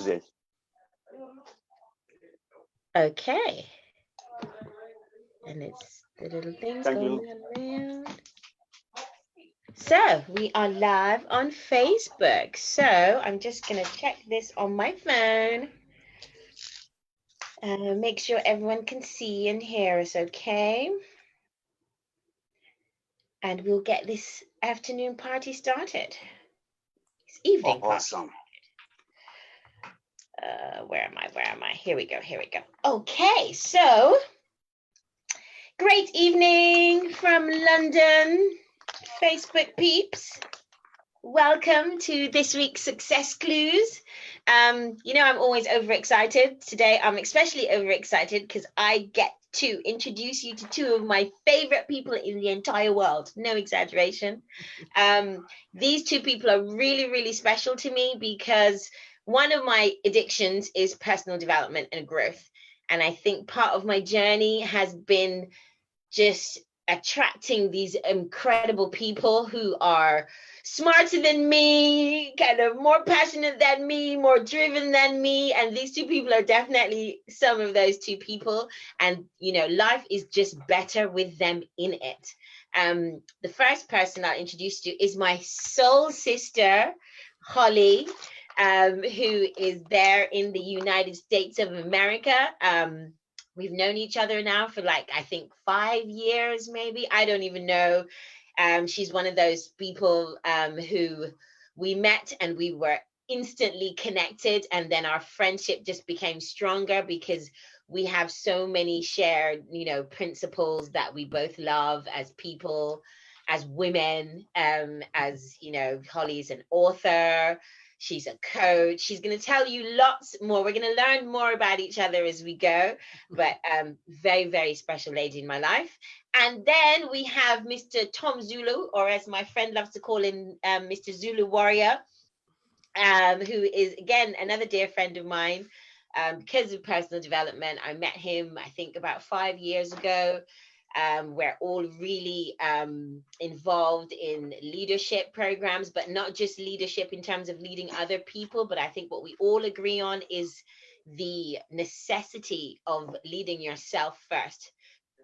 music. Okay. And it's the little things Thank going you. around. So we are live on Facebook. So I'm just going to check this on my phone and make sure everyone can see and hear us okay. And we'll get this afternoon party started. This evening party. Awesome. Where am I? Here we go. Okay, so great evening from London, Facebook peeps. Welcome to this week's Success Clues. I'm always overexcited. Today, I'm especially overexcited because I get to introduce you to two of my favorite people in the entire world. No exaggeration. These two people are really, really special to me because one of my addictions is personal development and growth. And I think part of my journey has been just attracting these incredible people who are smarter than me, kind of more passionate than me, more driven than me. And these two people are definitely some of those two people. And, life is just better with them in it. The first person I'll introduce you to is my soul sister, Holly, who is there in the United States of America. We've known each other now for I think 5 years, maybe. I don't even know. She's one of those people who we met and we were instantly connected. And then our friendship just became stronger because we have so many shared, principles that we both love as people, as women, as, Holly's an author. She's a coach. She's going to tell you lots more. We're going to learn more about each other as we go. But very, very special lady in my life. And then we have Mr. Tom Zulu, or as my friend loves to call him, Mr. Zulu Warrior, who is, again, another dear friend of mine. Because of personal development, I met him, I think, about 5 years ago. We're all really involved in leadership programs, but not just leadership in terms of leading other people. But I think what we all agree on is the necessity of leading yourself first.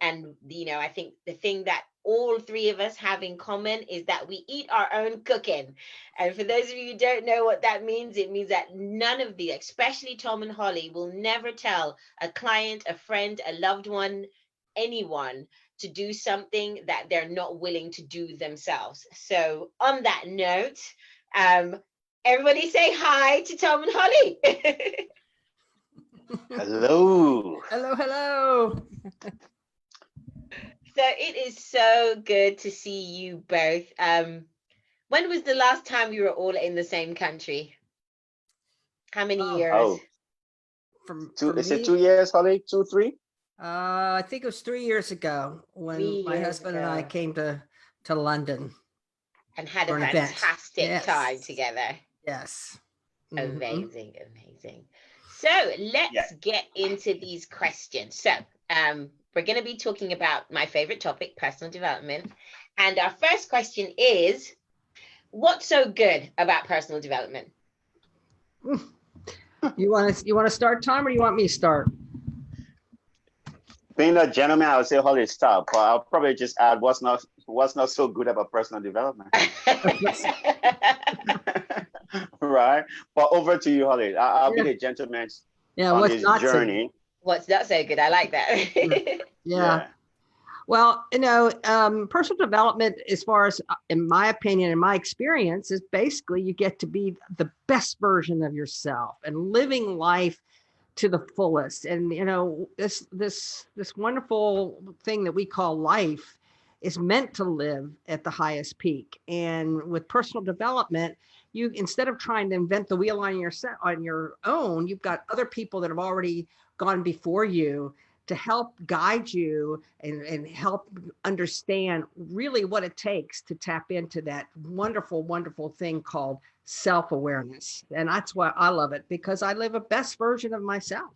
And, I think the thing that all three of us have in common is that we eat our own cooking. And for those of you who don't know what that means, it means that none of the, especially Tom and Holly, will never tell a client, a friend, a loved one, anyone to do something that they're not willing to do themselves. So on that note, everybody say hi to Tom and Holly. Hello. Hello. So it is so good to see you both. When was the last time you were all in the same country? How many years? Oh, is it 2 years, Holly? 2, 3? I think it was 3 years ago when my husband and I came to London. And had a fantastic time together. Yes. Amazing. So let's get into these questions. So we're going to be talking about my favorite topic, personal development. And our first question is, what's so good about personal development? You want to start, Tom, or you want me to start? Being a gentleman, I would say Holly start, but I'll probably just add what's not so good about personal development. Right? But over to you, Holly. I'll be the gentleman on his journey. What's not so good? I like that. Yeah. Well, personal development, as far as, in my opinion, in my experience, is basically you get to be the best version of yourself and living life to the fullest. And, this wonderful thing that we call life is meant to live at the highest peak. And with personal development, you, instead of trying to invent the wheel on your own, you've got other people that have already gone before you to help guide you and help understand really what it takes to tap into that wonderful, wonderful thing called self-awareness. And that's why I love it, because I live a best version of myself.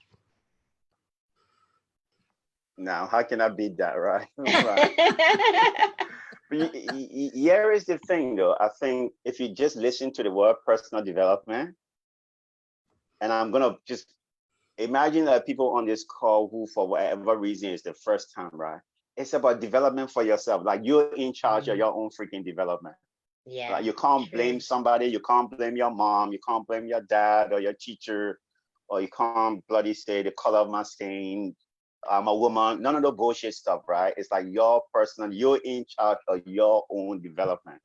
Now, how can I beat that, right? Here is the thing, though. I think if you just listen to the word personal development, And I'm gonna just imagine that people on this call who, for whatever reason, is the first time, right? It's about development for yourself. Like you're in charge of your own freaking development. Yeah. Right? You can't blame somebody. You can't blame your mom. You can't blame your dad or your teacher, or you can't bloody say the color of my skin. I'm a woman. None of the bullshit stuff, right? It's like your personal. You're in charge of your own development.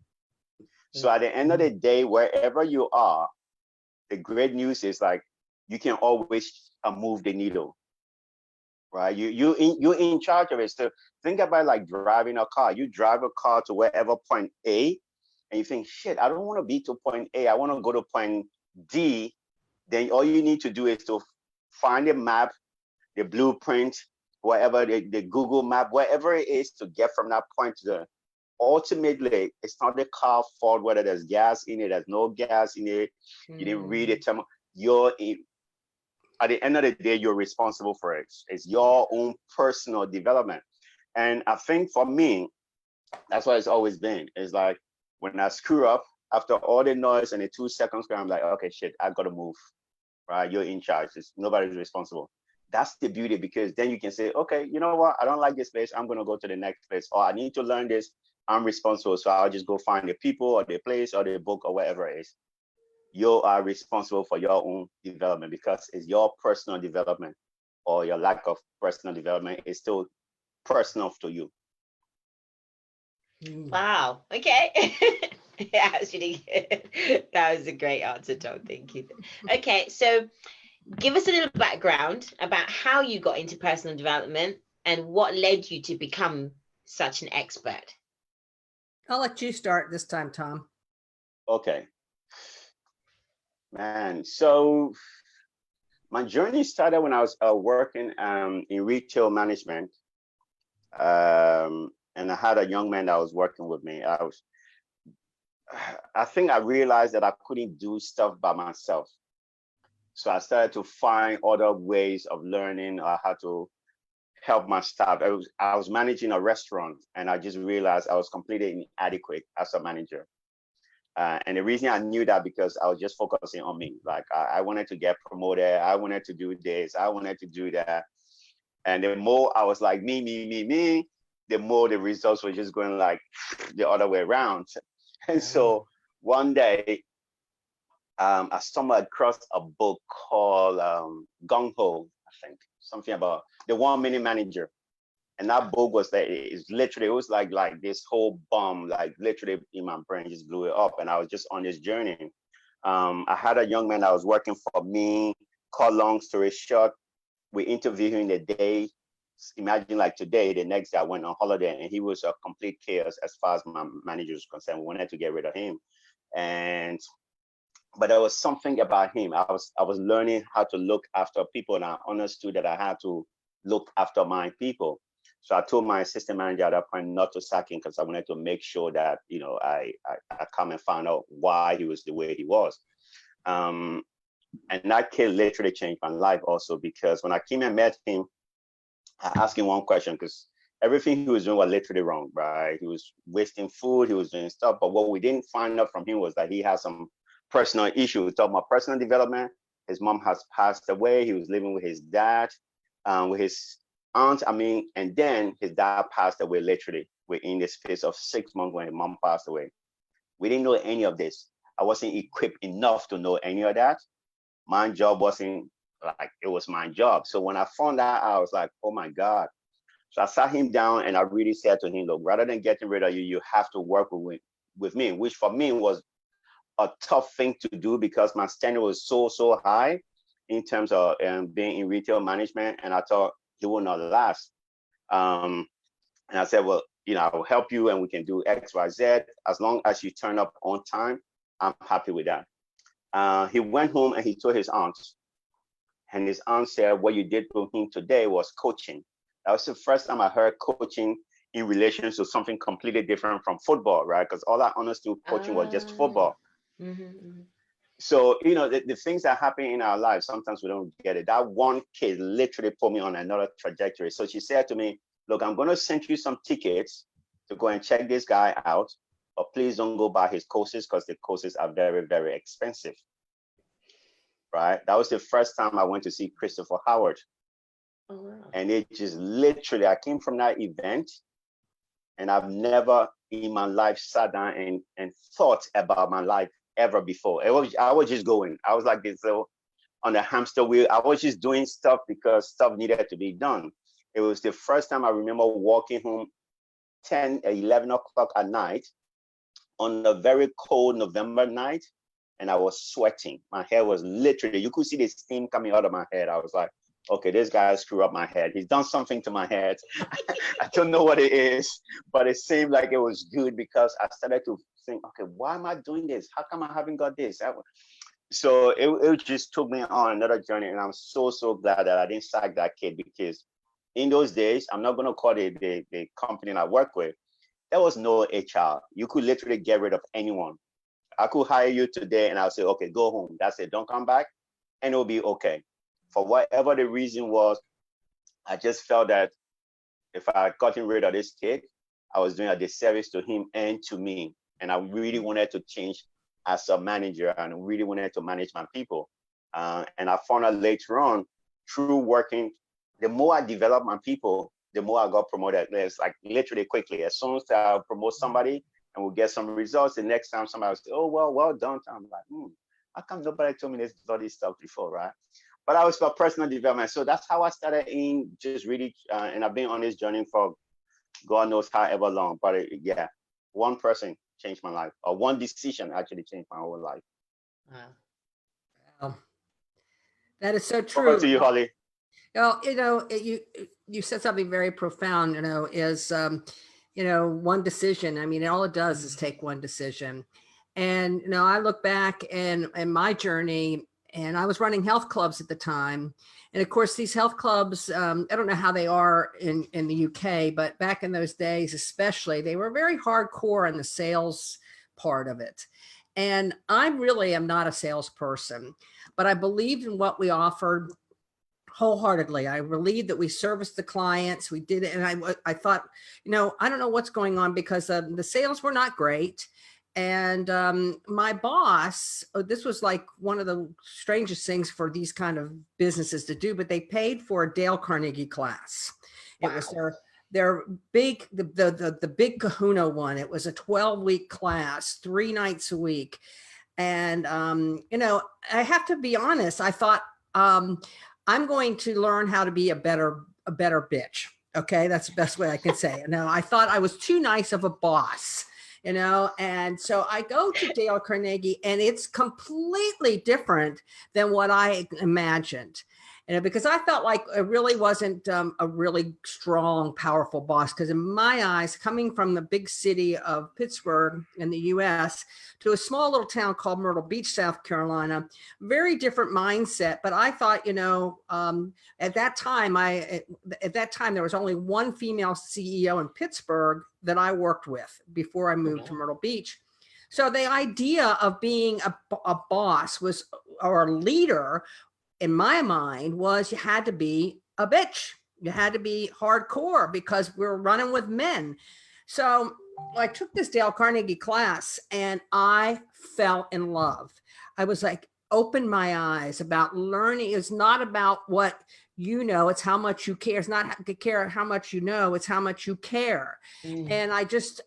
So at the end of the day, wherever you are, the great news is like you can always move the needle, right? You're in charge of it. So think about like driving a car. You drive a car to wherever point A, and you think, shit, I don't want to be to point A. I want to go to point D. Then all you need to do is to find a map, the blueprint, whatever the Google map, whatever it is to get from that point to the. Ultimately, it's not the car fault whether there's gas in it, there's no gas in it. You didn't read it. At the end of the day, you're responsible for it. It's your own personal development. And I think for me, that's what it's always been. It's like when I screw up, after all the noise and the 2 seconds, I'm like, okay, shit, I gotta move. Right? You're in charge. Nobody's responsible. That's the beauty, because then you can say, okay, you know what? I don't like this place. I'm gonna go to the next place. Or I need to learn this. I'm responsible. So I'll just go find the people or the place or the book or whatever it is. You are responsible for your own development, because it's your personal development, or your lack of personal development is still personal to you. Wow. Okay. Yeah, actually, that was a great answer, Tom. Thank you. Okay, so give us a little background about how you got into personal development and what led you to become such an expert. I'll let you start this time, Tom. Okay. Man, so my journey started when I was working in retail management. And I had a young man that was working with me. I think I realized that I couldn't do stuff by myself. So I started to find other ways of learning how to help my staff. I was managing a restaurant, and I just realized I was completely inadequate as a manager. And the reason I knew that, because I was just focusing on me. Like I wanted to get promoted. I wanted to do this. I wanted to do that. And the more I was like me, the more the results were just going like the other way around. And so one day, I stumbled across a book called Gung Ho, I think, something about the 1 Minute Manager. And that book was like, it was like this whole bomb, like literally in my brain, just blew it up. And I was just on this journey. I had a young man that was working for me. Cut long story short, we interviewed him the day. Imagine like today, the next day I went on holiday, and he was a complete chaos as far as my manager was concerned. We wanted to get rid of him. But there was something about him. I was learning how to look after people, and I understood that I had to look after my people. So I told my assistant manager at that point not to sack him, because I wanted to make sure that, I come and find out why he was the way he was. And that kid literally changed my life also, because when I came and met him, I asked him one question, because everything he was doing was literally wrong, right? He was wasting food, he was doing stuff. But what we didn't find out from him was that he had some personal issues. Talking about personal development, his mom has passed away. He was living with his dad, with his aunt. And then his dad passed away literally within the space of 6 months when his mom passed away. We didn't know any of this. I wasn't equipped enough to know any of that. My job wasn't like it was my job. So when I found that out, I was like, oh my God. So I sat him down and I really said to him, look, rather than getting rid of you, you have to work with me, which for me was a tough thing to do, because my standard was so high in terms of being in retail management, and I thought it would not last. And I said, well, I will help you, and we can do X, Y, Z. As long as you turn up on time, I'm happy with that. He went home and he told his aunt, and his aunt said, what you did for him today was coaching. That was the first time I heard coaching in relation to something completely different from football, right? Because all I understood coaching was just football. Mm-hmm. So, the things that happen in our lives, sometimes we don't get it. That one kid literally put me on another trajectory. So she said to me, look, I'm going to send you some tickets to go and check this guy out, but please don't go buy his courses, because the courses are very, very expensive. right? That was the first time I went to see Christopher Howard. Oh, wow. And it just literally, I came from that event and I've never in my life sat down and thought about my life ever before. I was just going. I was like this on the hamster wheel. I was just doing stuff because stuff needed to be done. It was the first time I remember walking home 10, 11 o'clock at night on a very cold November night, and I was sweating. My hair was literally, you could see the steam coming out of my head. I was like, okay, this guy screwed up my head. He's done something to my head. I don't know what it is, but it seemed like it was good because I started to think, okay, why am I doing this? How come I haven't got this? So it just took me on another journey, and I'm so glad that I didn't sack that kid, because in those days, I'm not going to call it the company I work with. There was no HR. You could literally get rid of anyone. I could hire you today and I'll say, okay, go home. That's it. Don't come back. And it'll be okay. For whatever the reason was, I just felt that if I had gotten rid of this kid, I was doing a disservice to him and to me. And I really wanted to change as a manager and really wanted to manage my people. And I found out later on, through working, the more I developed my people, the more I got promoted. It's like literally quickly. As soon as I promote somebody and we'll get some results, the next time somebody will say, oh, well done. I'm like, how come nobody told me all this stuff before, right? But I was for personal development. So that's how I started in just really, and I've been on this journey for God knows however long. But yeah, one person changed my life, or one decision actually changed my whole life. Wow. Wow. That is so true. Over to you, Holly. Well, you said something very profound, is, one decision. I mean, all it does is take one decision. And, I look back and my journey, and I was running health clubs at the time. And of course, these health clubs, I don't know how they are in the UK, but back in those days, especially, they were very hardcore in the sales part of it. And I really am not a salesperson, but I believed in what we offered wholeheartedly. I believed that we serviced the clients. We did it. And I thought, I don't know what's going on, because the sales were not great. And my boss, this was like one of the strangest things for these kind of businesses to do, but they paid for a Dale Carnegie class. Wow. It was their big, the big kahuna one. It was a 12-week class, 3 nights a week. And, I have to be honest, I thought, I'm going to learn how to be a better bitch. Okay. That's the best way I can say it. Now, I thought I was too nice of a boss, and so I go to Dale Carnegie, and it's completely different than what I imagined. Because I felt like it really wasn't a really strong, powerful boss. Because in my eyes, coming from the big city of Pittsburgh in the U.S. to a small little town called Myrtle Beach, South Carolina, very different mindset. But I thought, at that time, there was only one female CEO in Pittsburgh that I worked with before I moved to Myrtle Beach. So the idea of being a boss or a leader, in my mind, was you had to be a bitch. You had to be hardcore, because we're running with men. So I took this Dale Carnegie class and I fell in love. I was like, opened my eyes about learning. It's not about what it's how much you care. It's not to care how much you know, it's how much you care. And I just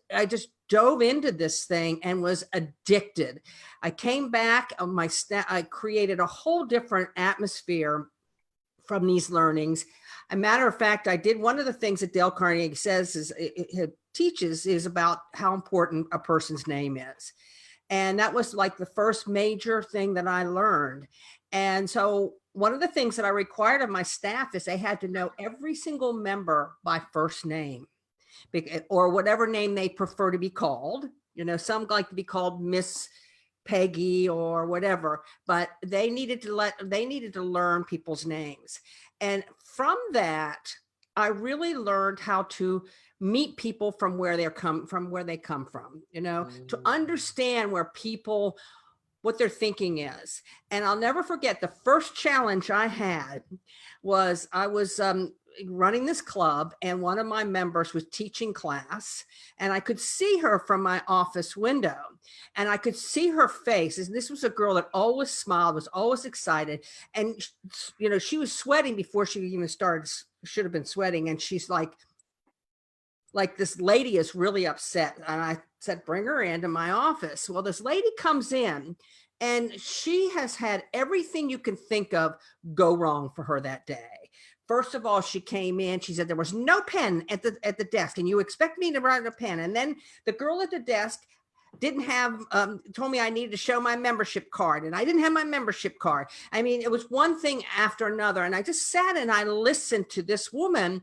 dove into this thing and was addicted. I came back on my I created a whole different atmosphere from these learnings. A matter of fact, I did one of the things that Dale Carnegie says it teaches is about how important a person's name is. And that was like the first major thing that I learned. And so one of the things that I required of my staff is they had to know every single member by first name, or whatever name they prefer to be called. Some like to be called Miss Peggy or whatever, but they needed to learn people's names. And from that, I really learned how to meet people from where they come from, to understand what their thinking is. And I'll never forget the first challenge I had was running this club, and one of my members was teaching class, and I could see her from my office window, and I could see her face. And this was a girl that always smiled, was always excited. And, you know, she was sweating before she even started, should have been sweating. And she's like, this lady is really upset. And I said, bring her into my office. Well, this lady comes in, and she has had everything you can think of go wrong for her that day. First of all, she came in, she said there was no pen at the desk, and you expect me to write a pen. And then the girl at the desk didn't have, told me I needed to show my membership card, and I didn't have my membership card. I mean, it was one thing after another. And I just sat and I listened to this woman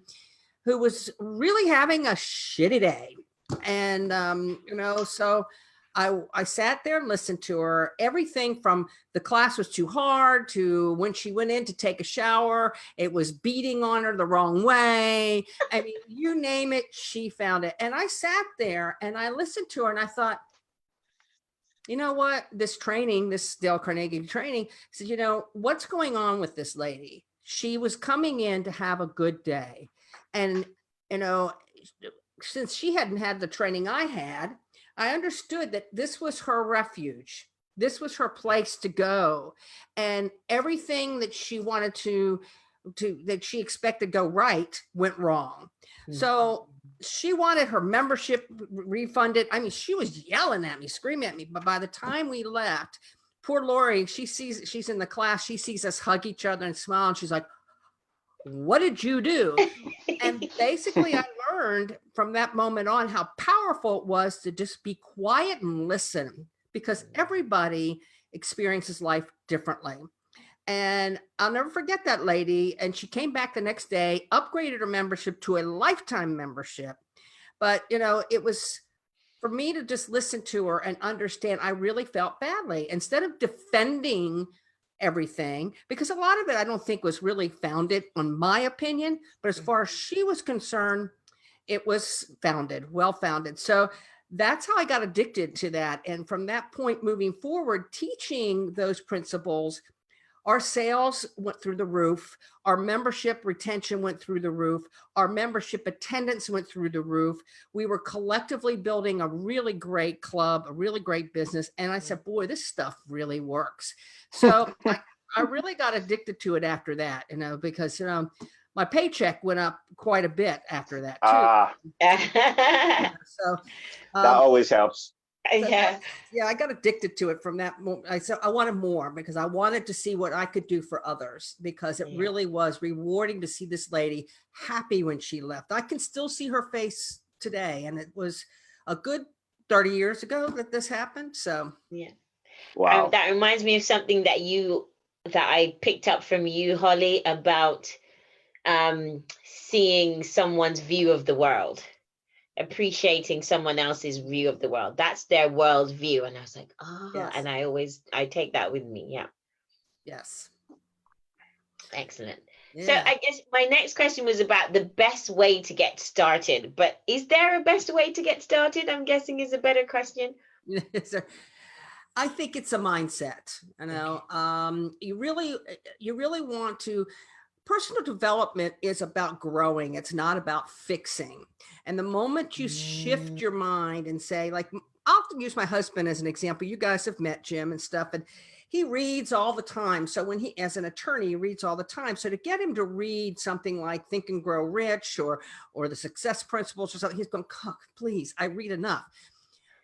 who was really having a shitty day. And, you know, so I sat there and listened to her. Everything from the class was too hard to when she went in to take a shower, it was beating on her the wrong way. I mean, you name it, she found it. And I sat there and I listened to her and I thought, you know what, this training, this Dale Carnegie training, said, you know, what's going on with this lady? She was coming in to have a good day. And, you know, since she hadn't had the training I had, I understood that this was her refuge. This was her place to go. And everything that she wanted that she expected to go right went wrong. So she wanted her membership refunded. I mean, she was yelling at me, screaming at me. But by the time we left, poor Lori, she's in the class. She sees us hug each other and smile. And she's like, what did you do? And basically I learned from that moment on how powerful it was to just be quiet and listen, because everybody experiences life differently. And I'll never forget that lady. And she came back the next day, upgraded her membership to a lifetime membership. But, you know, it was for me to just listen to her and understand, I really felt badly. Instead of defending everything, because a lot of it I don't think was really founded on my opinion, but as far as she was concerned, it was well founded. So that's how I got addicted to that. And from that point moving forward, teaching those principles, our sales went through the roof, our membership retention went through the roof, our membership attendance went through the roof. We were collectively building a really great club, a really great business. And I said, boy, this stuff really works. So I really got addicted to it after that, you know, because, you know, my paycheck went up quite a bit after that too. So that always helps. Yeah. I got addicted to it from that moment. I said I wanted more, because I wanted to see what I could do for others, because it really was rewarding to see this lady happy when she left. I can still see her face today, and it was a good 30 years ago that this happened. So yeah. Wow. That reminds me of something that I picked up from you, Holly, about seeing someone's view of the world, appreciating someone else's view of the world. That's their world view. And I was like, yes. And I take that with me. Yeah. Yes. Excellent. Yeah. So I guess my next question was about the best way to get started, but is there a best way to get started? I'm guessing is a better question. I think it's a mindset, you know. You really want to. Personal development is about growing. It's not about fixing. And the moment you shift your mind and say, like, I'll use my husband as an example. You guys have met Jim and stuff, and he reads all the time. So when as an attorney, he reads all the time. So to get him to read something like Think and Grow Rich or the Success Principles or something, he's going, please, I read enough.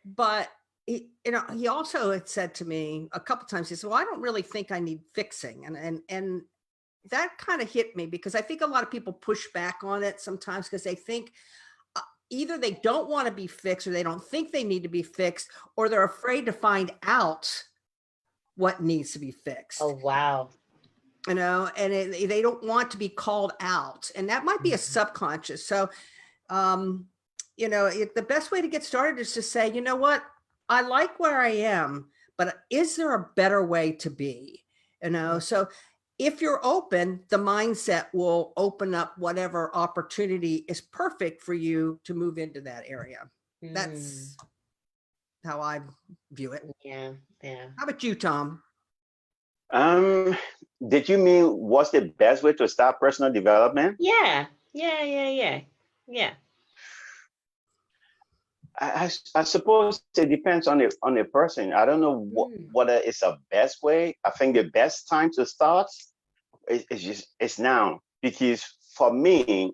But he also had said to me a couple of times, he said, well, I don't really think I need fixing. And that kind of hit me, because I think a lot of people push back on it sometimes because they think either they don't want to be fixed, or they don't think they need to be fixed, or they're afraid to find out what needs to be fixed. Oh, wow. You know, and they don't want to be called out, and that might be a subconscious. So, you know, the best way to get started is to say, you know what, I like where I am, but is there a better way to be? You know, so if you're open, the mindset will open up whatever opportunity is perfect for you to move into that area. That's how I view it. Yeah. How about you, Tom? Did you mean what's the best way to start personal development? Yeah. Yeah. I suppose it depends on the person. I don't know whether it's a best way. I think the best time to start is now, because for me,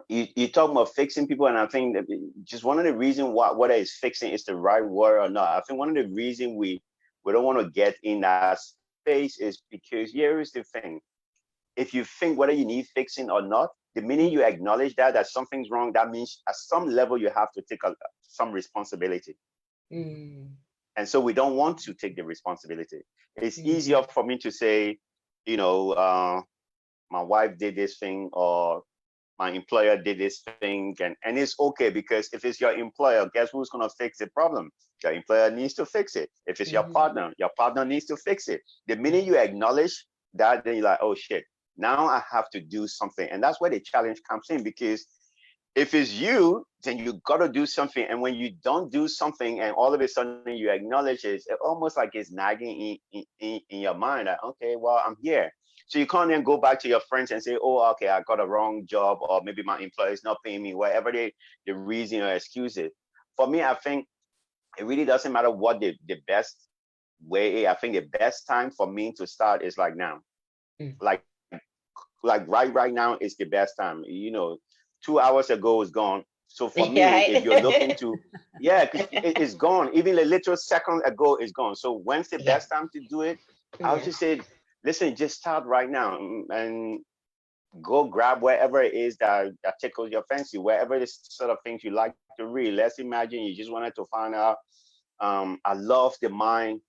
you talk about fixing people, and I think that just one of the reasons why whether it's fixing is the right word or not. I think one of the reasons we don't want to get in that space is because here is the thing: if you think whether you need fixing or not, the minute you acknowledge that something's wrong, that means at some level you have to take some responsibility. And so we don't want to take the responsibility. It's easier for me to say, you know, my wife did this thing, or my employer did this thing, and it's okay, because if it's your employer, guess who's going to fix the problem? Your employer needs to fix it. If it's your partner needs to fix it. The minute you acknowledge that, then you're like, oh shit, now I have to do something. And that's where the challenge comes in, because if it's you, then you got to do something. And when you don't do something and all of a sudden you acknowledge it, it's almost like it's nagging in your mind that, okay, well, I'm here. So you can't then go back to your friends and say, oh, okay, I got a wrong job, or maybe my employer is not paying me, whatever the reason or excuse is. For me, I think it really doesn't matter what the best way is. I think the best time for me to start is like now. Like right now is the best time. 2 hours ago is gone. So for me, if you're looking to, it's gone. Even a little second ago is gone. So when's the best time to do it? I would just say, listen, just start right now and go grab wherever it is that tickles your fancy, wherever the sort of things you like to read. Let's imagine you just wanted to find out. I love the mind.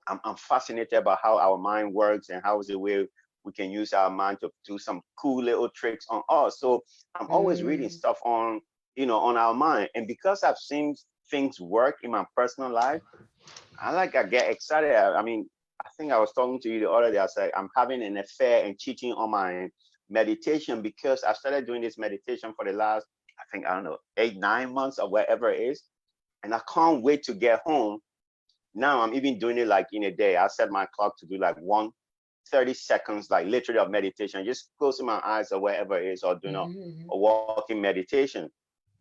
I'm fascinated about how our mind works and how is the way we can use our mind to do some cool little tricks on us. So I'm always reading stuff on our mind. And because I've seen things work in my personal life, I get excited. I mean, I think I was talking to you the other day. I said, I'm having an affair and cheating on my meditation, because I started doing this meditation for the last, I don't know, 8-9 months or whatever it is. And I can't wait to get home. Now I'm even doing it like in a day. I set my clock to do like 30 seconds, like literally of meditation, just closing my eyes or whatever it is, or doing a walking meditation.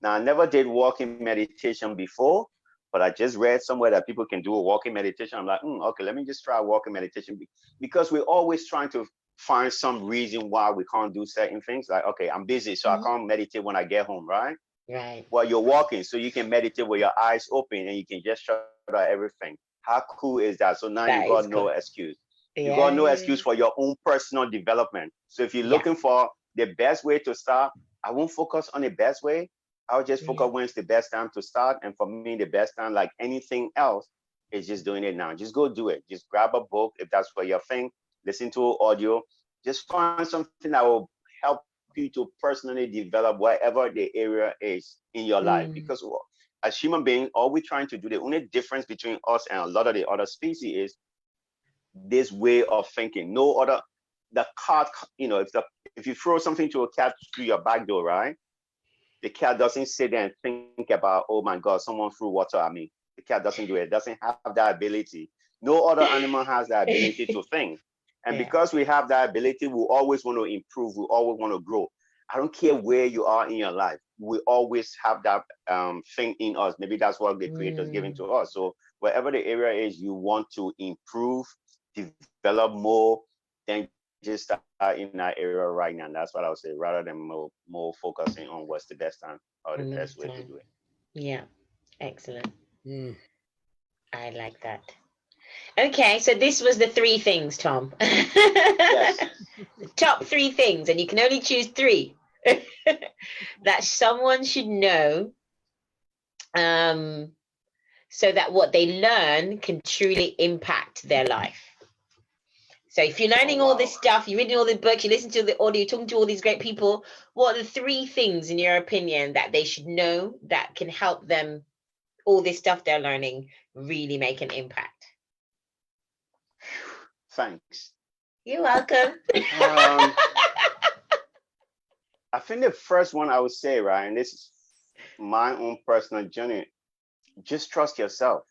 Now, I never did walking meditation before, but I just read somewhere that people can do a walking meditation. I'm like, okay, let me just try walking meditation, because we're always trying to find some reason why we can't do certain things. Like, okay, I'm busy, so I can't meditate when I get home, right? Right. Well, you're walking, so you can meditate with your eyes open and you can just shut out everything. How cool is that? So now you got no excuse. You got no excuse for your own personal development. So if you're looking for the best way to start, I won't focus on the best way. I'll just focus when's the best time to start. And for me, the best time, like anything else, is just doing it now. Just go do it. Just grab a book if that's for your thing. Listen to audio. Just find something that will help you to personally develop whatever the area is in your life. Because as human beings, all we're trying to do, the only difference between us and a lot of the other species is this way of thinking. No other, the cat, if you throw something to a cat through your back door, right? The cat doesn't sit there and think about, oh my God, someone threw water at me. The cat doesn't do it. It doesn't have that ability. No other animal has that ability to think. And because we have that ability, we always want to improve. We always want to grow. I don't care where you are in your life. We always have that thing in us. Maybe that's what the Creator's giving to us. So wherever the area is, you want to improve, develop more, then just start in that area right now. And that's what I would say, rather than more focusing on what's the best time or the best way to do it. Yeah, excellent. I like that. Okay, so this was the 3 things, Tom. Yes. The top 3 things, and you can only choose 3 that someone should know, so that what they learn can truly impact their life. So if you're learning all this stuff, you're reading all the books, you listen to the audio, you're talking to all these great people, what are the 3 things, in your opinion, that they should know that can help them, all this stuff they're learning, really make an impact? Thanks. You're welcome. I think the first one I would say, right, and this is my own personal journey, just trust yourself.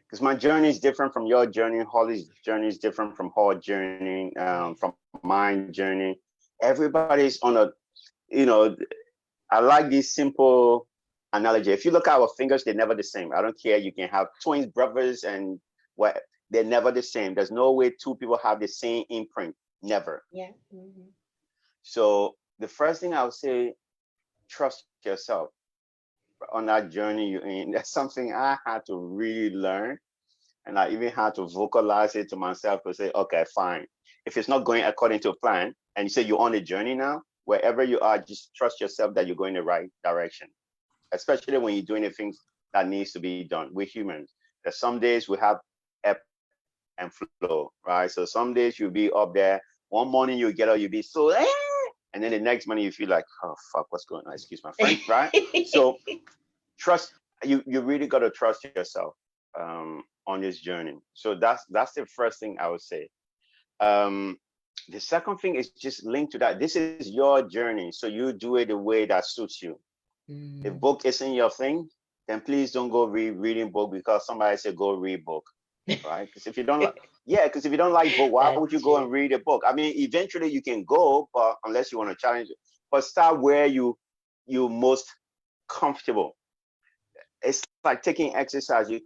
Because my journey is different from your journey. Holly's journey is different from her journey, from my journey. everybody's on a, you know, I like this simple analogy. If you look at our fingers, they're never the same. I don't care. You can have twins, brothers, and what, they're never the same. There's no way two people have the same imprint. Never. Yeah. Mm-hmm. So the first thing I would say, trust yourself on that journey you're in. That's something I had to really learn. And I even had to vocalize it to myself to say, okay, fine. If it's not going according to plan, and you say you're on a journey now, wherever you are, just trust yourself that you're going the right direction. Especially when you're doing the things that needs to be done. We're humans. There's some days we have ebb and flow, right? So some days you'll be up there. One morning you'll get up, you'll be so, and then the next morning you feel like, oh fuck, what's going on? Excuse my French, right? So trust, you really got to trust yourself on this journey. So that's the first thing I would say. The second thing is just linked to that. This is your journey, so you do it the way that suits you. If book isn't your thing, then please don't go reading book because somebody said go read book, right? Because if you don't like, because if you don't like book, why would you go and read a book? I mean, eventually you can go, but unless you want to challenge it, but start where you're most comfortable. It's like taking exercise. You've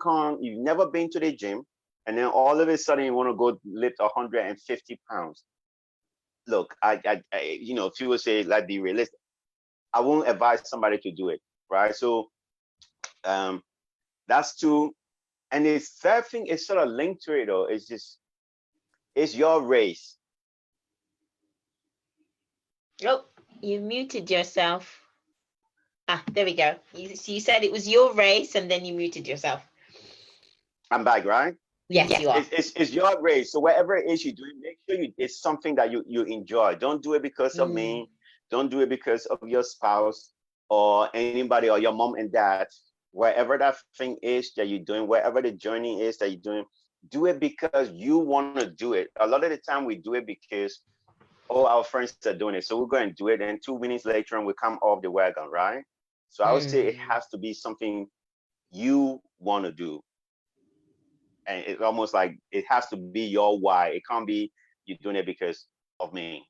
never been to the gym, and then all of a sudden you want to go lift 150 pounds. Look, I people say like be realistic. I won't advise somebody to do it, right? So that's two. And the third thing is sort of linked to it though. It's your race. Oh, you muted yourself. There we go. You said it was your race and then you muted yourself. I'm back, right? Yes, you are. It's your race. So whatever it is you're doing, make sure it's something that you enjoy. Don't do it because of me. Don't do it because of your spouse or anybody or your mom and dad. Wherever that thing is that you're doing, wherever the journey is that you're doing, do it because you want to do it. A lot of the time we do it because all our friends are doing it. So we're going to do it. And 2 minutes later, and we come off the wagon, right? So I would say it has to be something you want to do. And it's almost like it has to be your why. It can't be you're doing it because of me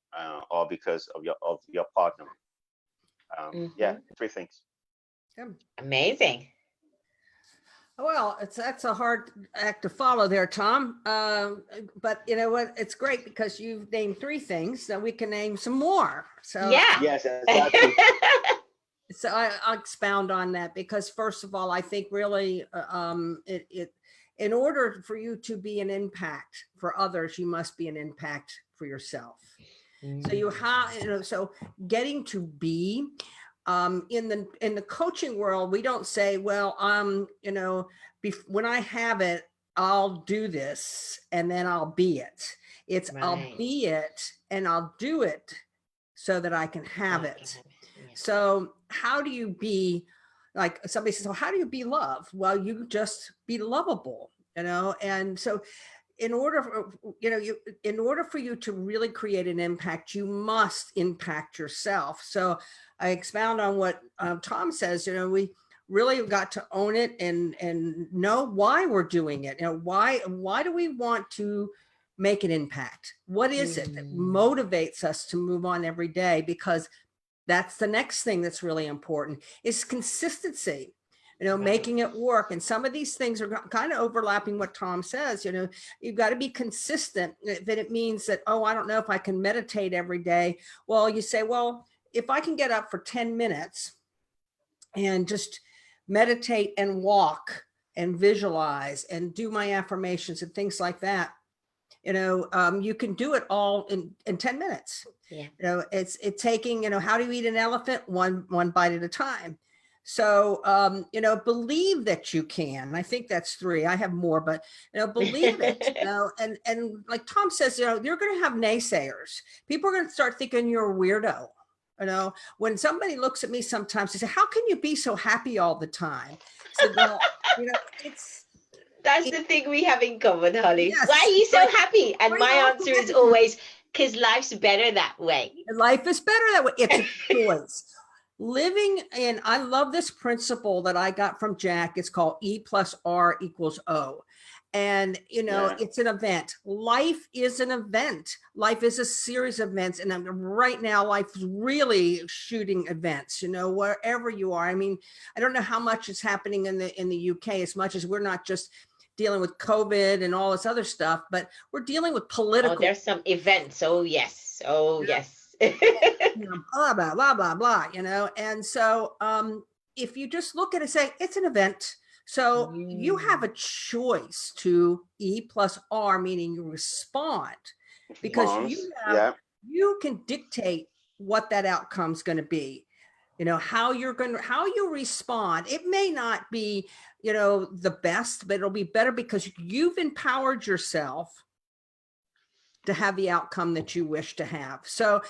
or because of your partner. Yeah, 3 things. Amazing. Well, that's a hard act to follow there, Tom. But you know what? It's great because you've named 3 things, so we can name some more. So yeah. Yes, exactly. So I'll expound on that because first of all, I think really in order for you to be an impact for others, you must be an impact for yourself. So you have, so getting to be in the coaching world, we don't say, well, when I have it, I'll do this and then I'll be it. It's right. I'll be it and I'll do it so that I can have it. Yeah. So how do you be, like somebody says, well, how do you be loved? Well, you just be lovable, and so in order for you to really create an impact, you must impact yourself. So I expound on what Tom says. We really have got to own it and know why we're doing it. Why do we want to make an impact? What is it that motivates us to move on every day? Because that's the next thing that's really important is consistency. Making it work. And some of these things are kind of overlapping what Tom says. You've got to be consistent. That it means that, I don't know if I can meditate every day. Well, you say, well, if I can get up for 10 minutes and just meditate and walk and visualize and do my affirmations and things like that, you can do it all in 10 minutes. Yeah. It's taking, how do you eat an elephant? One bite at a time. So, believe that you can. I think that's 3. I have more, but, believe it, and like Tom says, you're going to have naysayers. People are going to start thinking you're a weirdo. When somebody looks at me sometimes, they say, how can you be so happy all the time? So, well, that's the thing we have in common, Holly. Yes, why are you so happy? And my answer is always, because life's better that way. Life is better that way. It's a choice. Living in, I love this principle that I got from Jack. It's called E+R = O. And, Yeah. it's an event. Life is an event. Life is a series of events. And right now, life is really shooting events, wherever you are. I mean, I don't know how much is happening in the UK, as much as we're not just dealing with COVID and all this other stuff, but we're dealing with political. Oh, there's some events. Oh, yes. Oh, yes. Blah, blah, blah, blah, blah, And so if you just look at it, say it's an event. So you have a choice to E plus R, meaning you respond, because you can dictate what that outcome's going to be. How you respond. It may not be, the best, but it'll be better because you've empowered yourself to have the outcome that you wish to have. So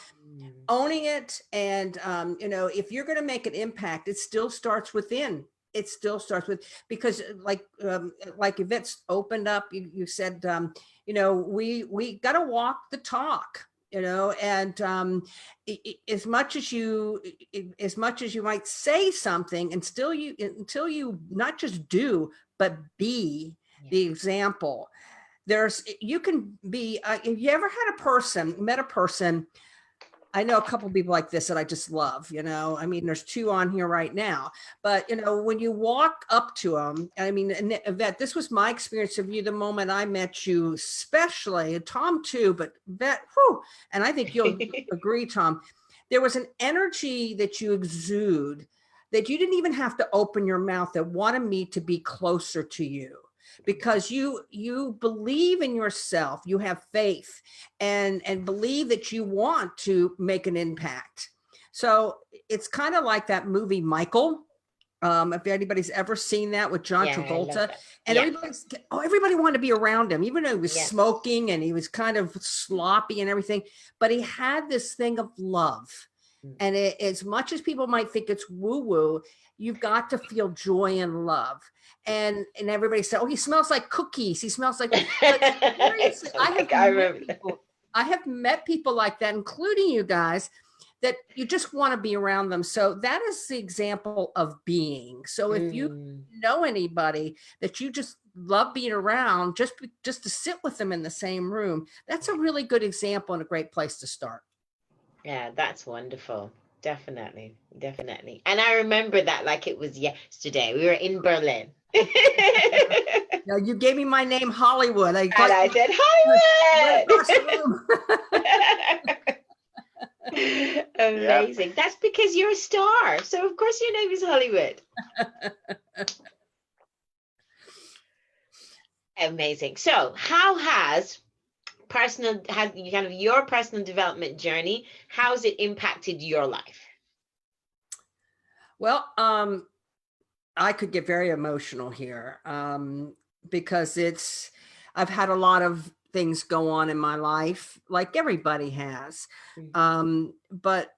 owning it. And, if you're going to make an impact, it still starts within. It still starts with, because like Yvette's opened up, you said, we got to walk the talk, and as much as you might say something, and until you not just do, but be the example. You can be, if you ever met a person, I know a couple of people like this that I just love, I mean, there's two on here right now, but when you walk up to them, I mean, Yvette, this was my experience of you the moment I met you, especially, and Tom too, but Yvette, whew, and I think you'll agree, Tom, there was an energy that you exude that you didn't even have to open your mouth, that wanted me to be closer to you. Because you believe in yourself, you have faith, and believe that you want to make an impact. So it's kind of like that movie Michael. If anybody's ever seen that with John Travolta, and everybody wanted to be around him, even though he was smoking and he was kind of sloppy and everything, but he had this thing of love. And as much as people might think it's woo-woo, you've got to feel joy and love. And everybody said, oh, he smells like cookies. He smells like, seriously, I have met people like that, including you guys, that you just want to be around them. So that is the example of being. So if you know anybody that you just love being around, just to sit with them in the same room, that's a really good example and a great place to start. Yeah, that's wonderful. Definitely. And I remember that like it was yesterday. We were in Berlin. Now, you gave me my name, Hollywood. I said, Hollywood! Amazing. Yep. That's because you're a star. So, of course, your name is Hollywood. Amazing. So, how has your personal development journey, how's it impacted your life? Well, I could get very emotional here because I've had a lot of things go on in my life, like everybody has. But,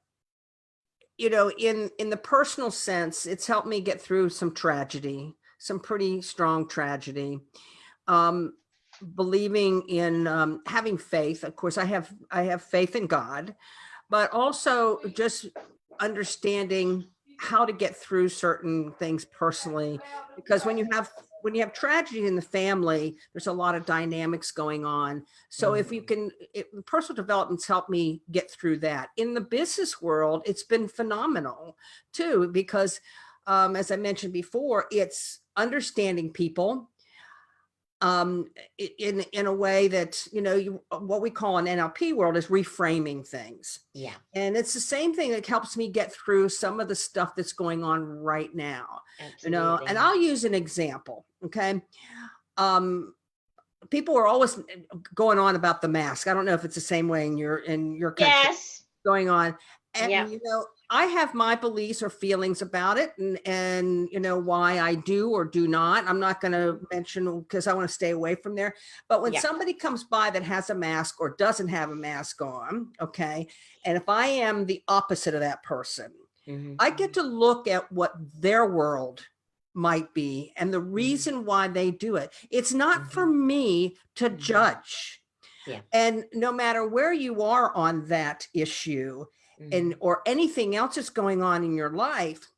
in the personal sense, it's helped me get through some tragedy, some pretty strong tragedy. Believing in having faith. Of course, I have faith in God, but also just understanding how to get through certain things personally, because when you have tragedy in the family, there's a lot of dynamics going on. So if you can, personal development's helped me get through that. In the business world, it's been phenomenal too, because as I mentioned before, it's understanding people in a way that, what we call an NLP world is reframing things. Yeah. And it's the same thing that helps me get through some of the stuff that's going on right now. Absolutely. And I'll use an example. Okay. People are always going on about the mask. I don't know if it's the same way in your country. Yes. Going on. And, I have my beliefs or feelings about it and why I do or do not. I'm not going to mention because I want to stay away from there. But when somebody comes by that has a mask or doesn't have a mask on, okay, and if I am the opposite of that person, I get to look at what their world might be and the reason why they do it. It's not for me to judge. Yeah. And no matter where you are on that issue, or anything else that's going on in your life,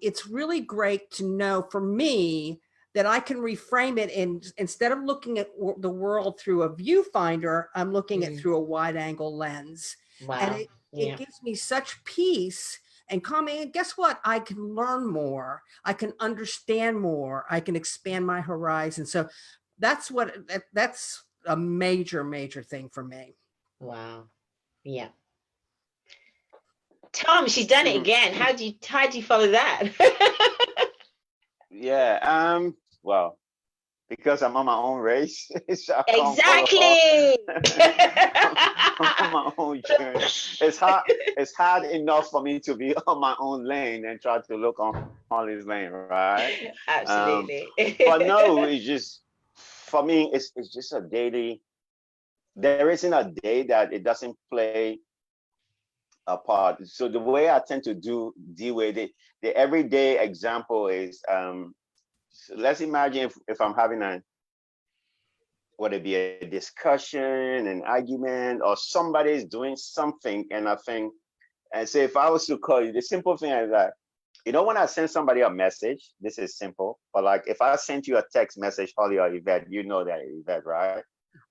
it's really great to know, for me, that I can reframe it, and instead of looking at the world through a viewfinder, I'm looking at through a wide angle lens. Wow. And it gives me such peace and calming. And guess what? I can learn more. I can understand more. I can expand my horizon. So that's a major, major thing for me. Wow. Yeah. Tom, she's done it again. How do you follow that? Yeah. Well, because I'm on my own race. So Exactly. I'm on my own journey. It's hard enough for me to be on my own lane and try to look on Holly's lane, right? Absolutely. But no, it's just, for me, it's just a daily. There isn't a day that it doesn't play a part. So the way I tend to deal with it, the everyday example is, so let's imagine if I'm having whether it be a discussion, an argument, or somebody's doing something, and I think, and say, if I was to call you, the simple thing is that, when I send somebody a message, this is simple, but like if I sent you a text message, Holly or Yvette, you know that, Yvette, right?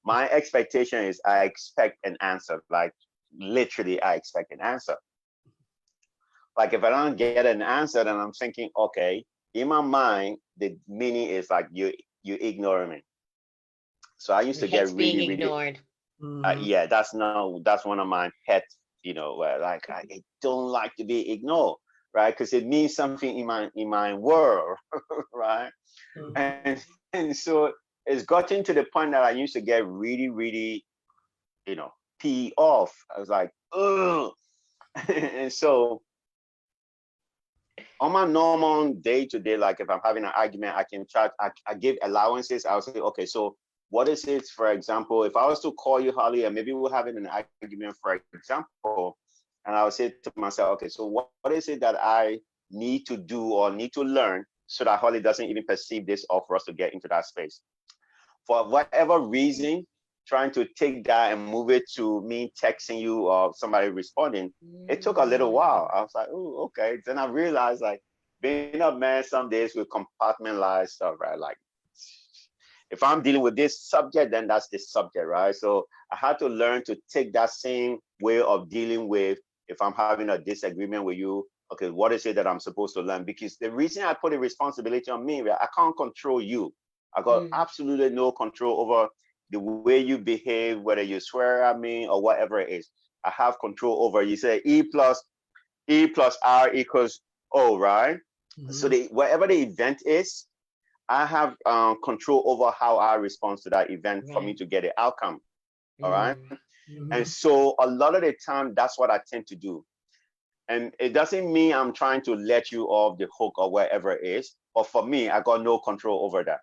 My expectation is I expect an answer. Like literally, I expect an answer. Like if I don't get an answer, then I'm thinking, okay, in my mind, the meaning is like you ignore me. So I used to get being really, ignored. Yeah, that's one of my pet, where like I don't like to be ignored, right? Because it means something in my world, right? And so it's gotten to the point that I used to get really, really, pee off. I was like, ugh. And so on my normal day to day, like if I'm having an argument, I can try, I give allowances. I'll say, okay, so what is it, for example, if I was to call you, Holly, and maybe we're having an argument, for example, and I would say to myself, okay, so what is it that I need to do or need to learn so that Holly doesn't even perceive this, or for us to get into that space? For whatever reason, trying to take that and move it to me texting you or somebody responding, it took a little while. I was like, oh, okay. Then I realized, like, being a man, some days we compartmentalize stuff, right? Like, if I'm dealing with this subject, then that's the subject, right? So I had to learn to take that same way of dealing with, if I'm having a disagreement with you, okay, what is it that I'm supposed to learn? Because the reason I put the responsibility on me, I can't control you. I got absolutely no control over the way you behave, whether you swear at me or whatever it is. I have control over. You say E plus R equals O, right? So whatever the event is, I have control over how I respond to that event for me to get the outcome. All right. And so a lot of the time, that's what I tend to do. And it doesn't mean I'm trying to let you off the hook or wherever it is. But for me, I got no control over that.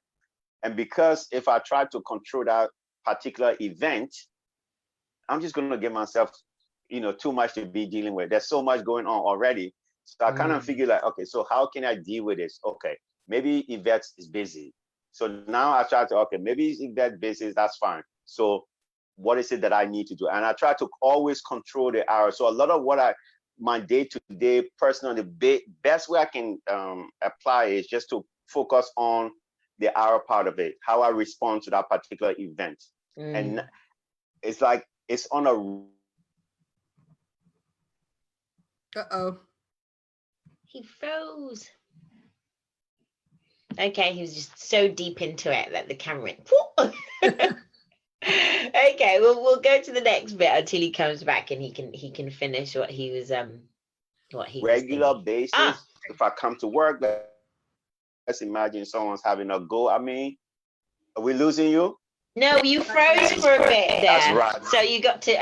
And because if I try to control that particular event, I'm just going to give myself, too much to be dealing with. There's so much going on already. So I kind of figure like, okay, so how can I deal with this? Okay, maybe Yvette is busy. So now I try to, okay, maybe Yvette busy, that's fine. So what is it that I need to do? And I try to always control the hour. So a lot of what my day-to-day personal, the best way I can apply is just to focus on the hour part of it, how I respond to that particular event. And it's like, it's on a... Uh-oh. He froze. Okay, he was just so deep into it that the camera went. Okay, well, we'll go to the next bit until he comes back and he can finish what he was regular basis. If I come to work, let's imagine someone's having a go at me. Are we losing you? No, you froze for a bit there. That's right. So you got to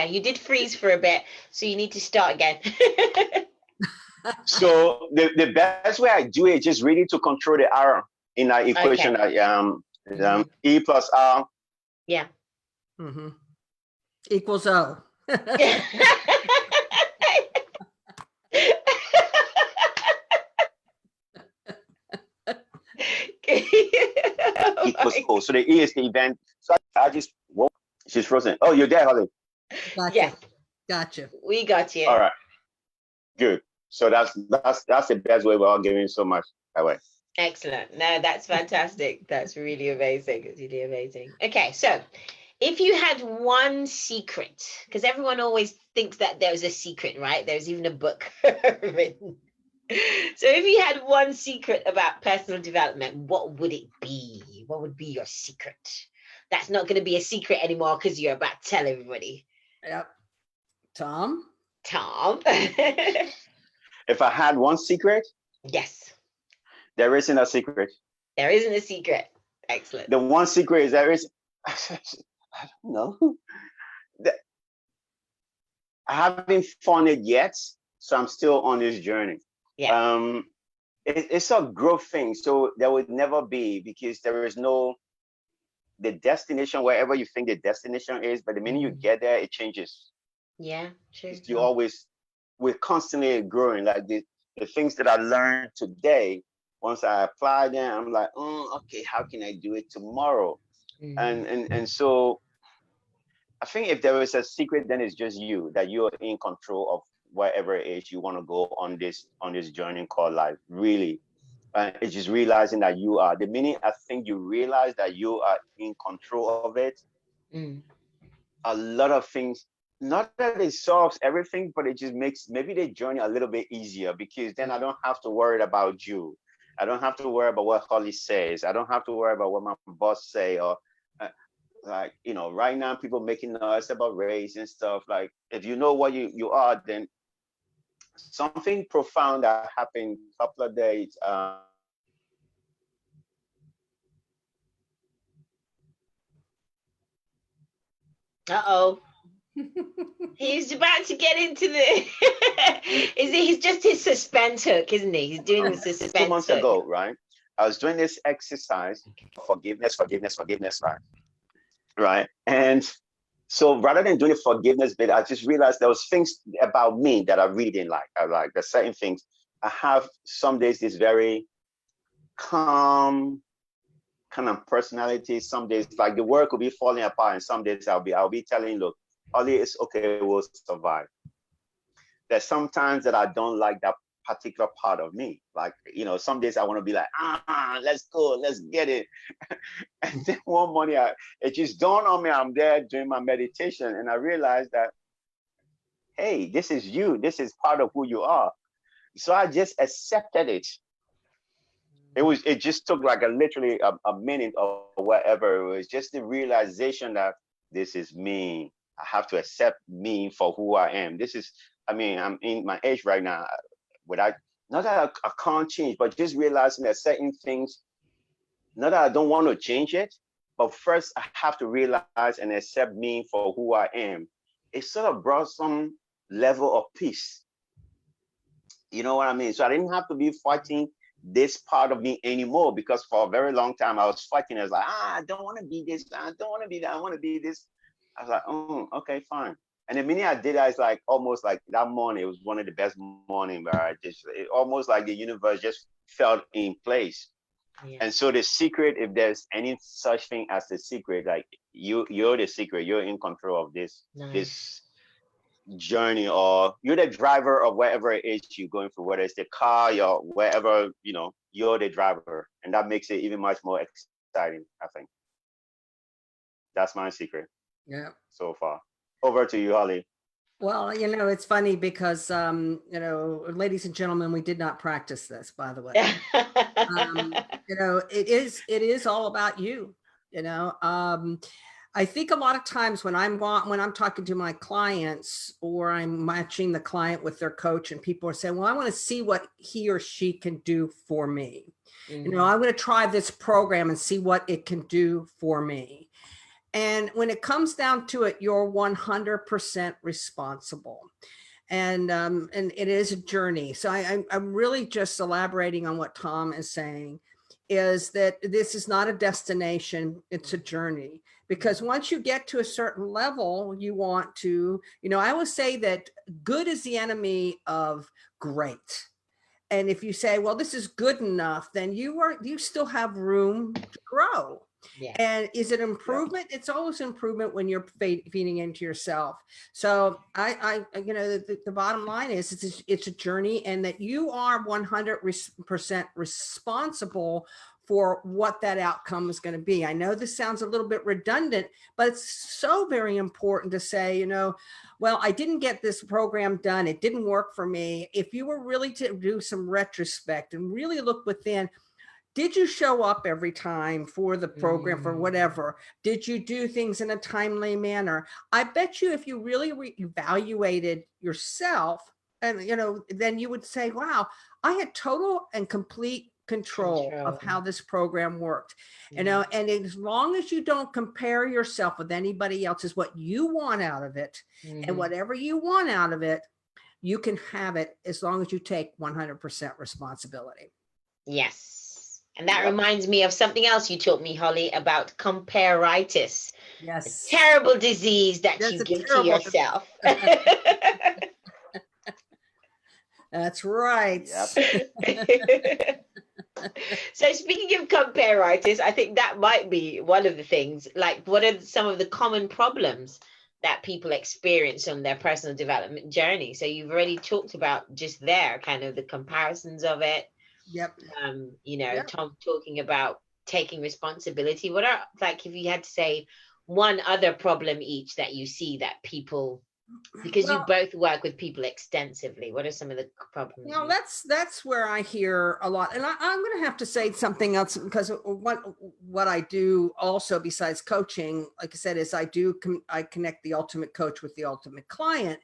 you did freeze for a bit, so you need to start again. So the best way I do it is just really to control the R in that equation. Okay. E plus R. Yeah. Equals O. Equals O. So the E is the event. So I just, whoa, she's frozen. Oh, you're there, Holly. Gotcha. Yeah. Gotcha. We got you. All right. Good. So that's the best way without giving so much away. Excellent. No, that's fantastic. That's really amazing. It's really amazing. Okay, so if you had one secret, because everyone always thinks that there's a secret, right? There's even a book written. So if you had one secret about personal development, what would it be? What would be your secret? That's not going to be a secret anymore because you're about to tell everybody. Yep. Tom? Tom. If I had one secret, Yes, there isn't a secret. there isn't a secret. Excellent. The one secret is there is, I don't know. I haven't found it yet, so I'm still on this journey. Yeah. It's a growth thing, so there would never be, because there is no the destination wherever you think the destination is, but the minute you get there, it changes. Yeah, true. You always, we're constantly growing. Like the things that I learned today, once I apply them, I'm like, okay, how can I do it tomorrow? And so I think if there is a secret, then it's just you, that you're in control of whatever it is you want to go on this journey called life. Really, it's just realizing that you are. The minute I think you realize that you are in control of it, a lot of things. Not that it solves everything, but it just makes maybe the journey a little bit easier, because then I don't have to worry about you. I don't have to worry about what Holly says. I don't have to worry about what my boss say, or like, right now people making noise about race and stuff. Like, if you know what you are, then something profound that happened a couple of days. Uh-oh. He's about to get into the he's just his suspense hook, isn't he? He's doing the suspense 2 months hook. ago, right? I was doing this exercise, forgiveness, right? And so rather than doing the forgiveness bit, I just realized there was things about me that I really didn't like. I like there's certain things. I have some days this very calm kind of personality. Some days like the work will be falling apart, and some days I'll be telling, look, Ollie, it's okay, we'll survive. There's sometimes that I don't like that particular part of me. Like, some days I want to be like, let's go, let's get it. And then one morning, it just dawned on me, I'm there doing my meditation, and I realized that, hey, this is you. This is part of who you are. So I just accepted it. It just took like literally a minute or whatever. It was just the realization that this is me. I have to accept me for who I am. I'm in my age right now. Not that I can't change, but just realizing that certain things, not that I don't want to change it, but first I have to realize and accept me for who I am. It sort of brought some level of peace. You know what I mean? So I didn't have to be fighting this part of me anymore, because for a very long time I was fighting. I was like, I don't want to be this, I don't want to be that, I want to be this. I was like, okay, fine. And the minute I did that, it's like almost like that morning, it was one of the best mornings where it almost like the universe just felt in place. Yeah. And so the secret, if there's any such thing as the secret, like you're the secret, you're in control of this journey, or you're the driver of whatever it is you're going through, whether it's the car, or wherever, you're the driver. And that makes it even much more exciting, I think. That's my secret. Yeah. So far. Over to you, Holly. Well, it's funny because, ladies and gentlemen, we did not practice this, by the way. It is all about you. I think a lot of times when I'm talking to my clients, or I'm matching the client with their coach, and people are saying, well, I want to see what he or she can do for me. I'm going to try this program and see what it can do for me. And when it comes down to it, you're 100% responsible. And it is a journey. So I'm really just elaborating on what Tom is saying, is that this is not a destination, it's a journey. Because once you get to a certain level, you want to, I always say that good is the enemy of great. And if you say, well, this is good enough, then you still have room to grow. Yeah. And is it improvement? It's always improvement when you're feeding into yourself. So the bottom line is it's a journey, and that you are 100% responsible for what that outcome is going to be. I know this sounds a little bit redundant, but it's so very important to say, well, I didn't get this program done. It didn't work for me. If you were really to do some retrospect and really look within, did you show up every time for the program, for whatever? Did you do things in a timely manner? I bet you if you really evaluated yourself, and then you would say, wow, I had total and complete control of how this program worked. And as long as you don't compare yourself with anybody else, is what you want out of it. And whatever you want out of it, you can have it as long as you take 100% responsibility. Yes. And that reminds me of something else you taught me, Holly, about compareritis. Yes. A terrible disease that you give to yourself. That's right. Yep. So speaking of compareritis, I think that might be one of the things. Like, what are some of the common problems that people experience on their personal development journey? So you've already talked about just there, kind of the comparisons of it. Yep. Yep. Tom talking about taking responsibility. What are, like, if you had to say one other problem each that you see that people, because you both work with people extensively, what are some of the problems? Well, that's where I hear a lot, and I'm going to have to say something else, because what I do also besides coaching, like I said, is I connect the ultimate coach with the ultimate client.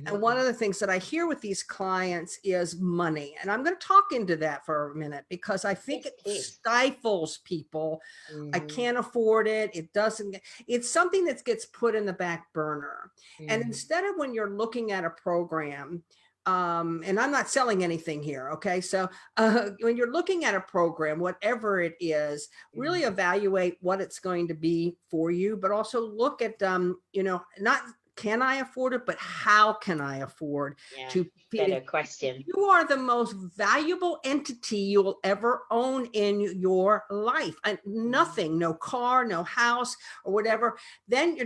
And one of the things that I hear with these clients is money. And I'm going to talk into that for a minute, because I think it stifles people. I can't afford it. It's something that gets put in the back burner. And instead of, when you're looking at a program, and I'm not selling anything here. Okay. So when you're looking at a program, whatever it is, really evaluate what it's going to be for you, but also look at, not can I afford it, but how can I afford to better question. You are the most valuable entity you'll ever own in your life. And nothing, no car, no house or whatever. Then,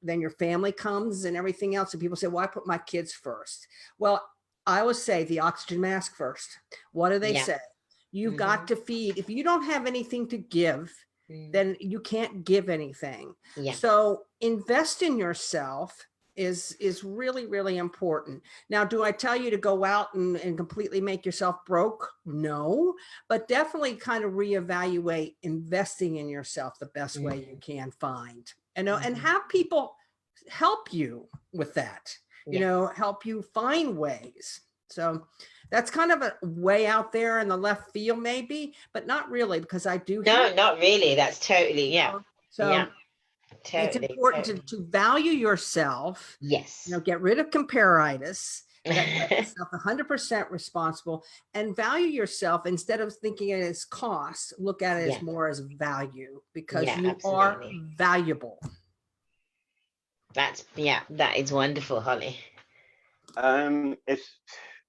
then your family comes and everything else. And people say, well, I put my kids first. Well, I always say the oxygen mask first. What do they say? You've got to feed. If you don't have anything to give, then you can't give anything. So invest in yourself is really, really important. Now, do I tell you to go out and completely make yourself broke? No, but definitely kind of reevaluate investing in yourself the best way you can find, and have people help you with that, help you find ways. So that's kind of a way out there in the left field, maybe, but not really, because I do. No, not really. That's totally, So it's important to value yourself. Yes. Get rid of compareritis. Get yourself 100% responsible, and value yourself. Instead of thinking it as cost, look at it as more as value, because you are valuable. That is wonderful, Holly.